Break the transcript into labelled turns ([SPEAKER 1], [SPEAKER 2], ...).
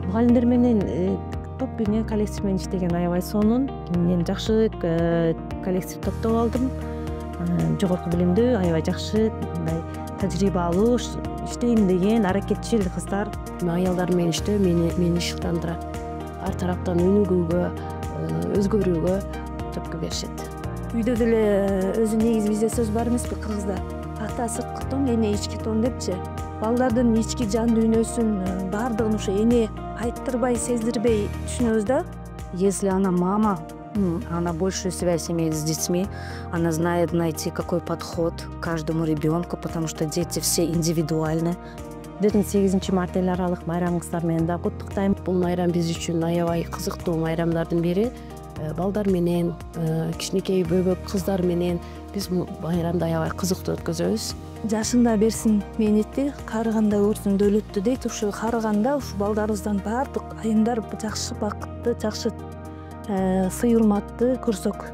[SPEAKER 1] мугалимдер менен топ биринен коллектив менен иштеген аябай сонун. Мен жакшы коллектив топтоп алдым. Жогорку билимдүү, аябай жакшы, мындай тажрыйбалуу, иштейм деген аракетчил кыздар.
[SPEAKER 2] Аялдар менен иштөө мени шыктандырат. Ар тараптан өнүгүүгө, өзгөрүүгө түрткү беришет.
[SPEAKER 3] Үйдө деле өзү негизи бизде сөз бар эмеспи кыргызда? Ата сырткы тон, эне ички тон депчи. Балдардын ички жан дүйнөсүн баардыгын ушу эне айттырбай, сездирбей түшүнөбүз да.
[SPEAKER 2] Если она мама, она большую связь имеет с детьми, она знает найти какой подход к каждому ребенку, потому что дети все индивидуальны.
[SPEAKER 1] 4-8 март эл аралык майрам кыздар менен да куттуктайм.
[SPEAKER 2] Бул майрам биз үчүн аябай кызыктуу майрамдардын бири. Балдар менен, кичинекей бөбөк кыздар менен биз майрамды аябай кызыктуу өткөзөбүз.
[SPEAKER 3] Жашында берсин мээнетти, карыганда көрсүн дөлөттү дейт. Ушу карыганда ушу балдарыбыздан баардык айымдар жакшы бакытты, жакшы сый урматты көрсөк